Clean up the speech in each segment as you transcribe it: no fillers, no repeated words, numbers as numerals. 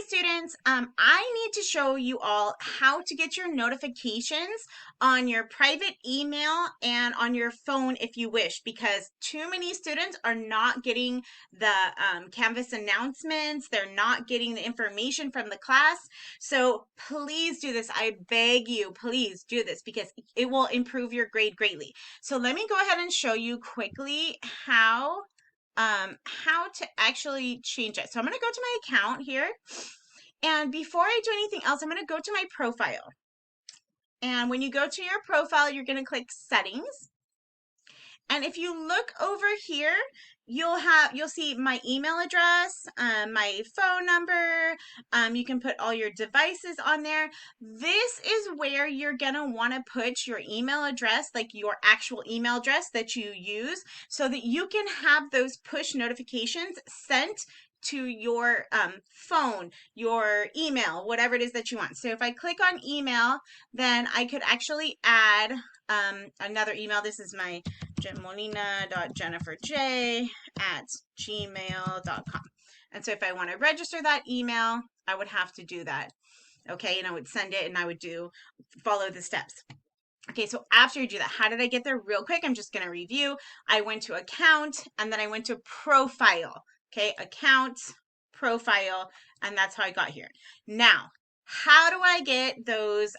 students, I need to show you all how to get your notifications on your private email and on your phone if you wish, because too many students are not getting the Canvas announcements. They're not getting the information from the class. So please do this. I beg you, please do this because it will improve your grade greatly. So let me go ahead and show you quickly how to actually change it. So I'm going to go to my account here. And before I do anything else, I'm going to go to my profile. And when you go to your profile, you're going to click settings. And if you look over here, you'll see my email address, my phone number. You can put all your devices on there. This is where you're gonna want to put your email address, like your actual email address that you use, so that you can have those push notifications sent to your phone, your email, whatever it is that you want. So if I click on email, then I could actually add another email. This is my molina.jenniferj@gmail.com. And so if I want to register that email, I would have to do that. Okay, and I would send it and I would follow the steps. Okay, so after you do that, how did I get there? Real quick, I'm just going to review. I went to account and then I went to profile. Okay, account, profile, and that's how I got here. Now, how do I get those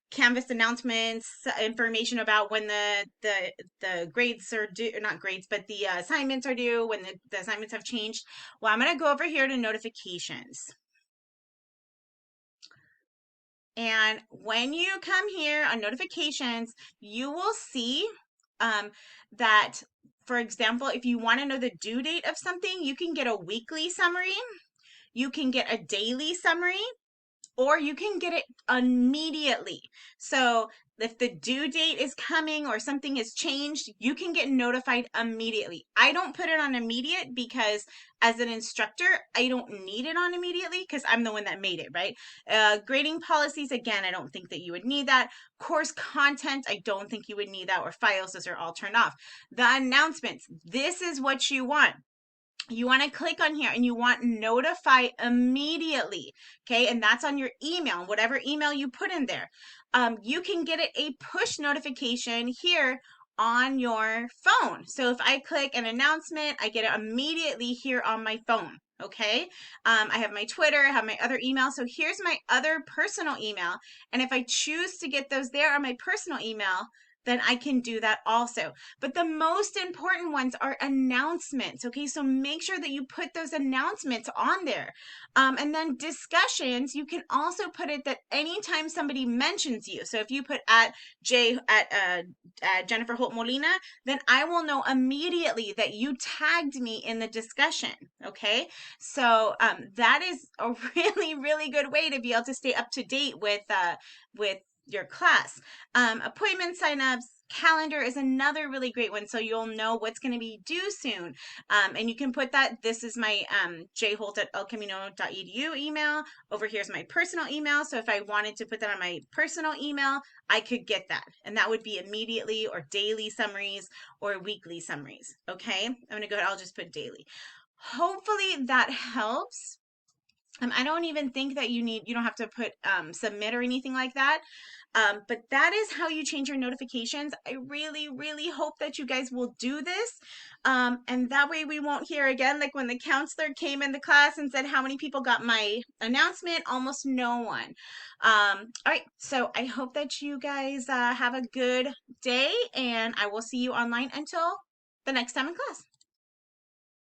Canvas announcements, information about when the grades are due, not grades, but the assignments are due, when the assignments have changed? Well, I'm going to go over here to notifications. And when you come here on notifications, you will see that, for example, if you want to know the due date of something, you can get a weekly summary, you can get a daily summary, or you can get it immediately. So if the due date is coming or something has changed, you can get notified immediately. I don't put it on immediate because as an instructor, I don't need it on immediately because I'm the one that made it, right? Grading policies, again, I don't think that you would need that. Course content, I don't think you would need that, or files, those are all turned off. The announcements, this is what you want. You want to click on here and you want notify immediately. Okay, and that's on your email, whatever email you put in there. You can get it a push notification here on your phone. So if I click an announcement, I get it immediately here on my phone. Okay, I have my Twitter, I have my other email. So here's my other personal email. And if I choose to get those there on my personal email, then I can do that also. But the most important ones are announcements. Okay, so make sure that you put those announcements on there. And then discussions, you can also put it that anytime somebody mentions you. So if you put at Jennifer Holt-Molina, then I will know immediately that you tagged me in the discussion. Okay, so that is a really, really good way to be able to stay up to date with your class. Appointment signups, calendar is another really great one, so you'll know what's going to be due soon. And you can put that, this is my jholt@elcamino.edu email. Over here's my personal email, so if I wanted to put that on my personal email, I could get that, and that would be immediately, or daily summaries, or weekly summaries. Okay, I'm going to go ahead, I'll just put daily. Hopefully that helps. I don't even think that you don't have to put submit or anything like that. But that is how you change your notifications. I really, really hope that you guys will do this. And that way we won't hear again, like when the counselor came in the class and said, how many people got my announcement? Almost no one. All right, so I hope that you guys have a good day, and I will see you online until the next time in class.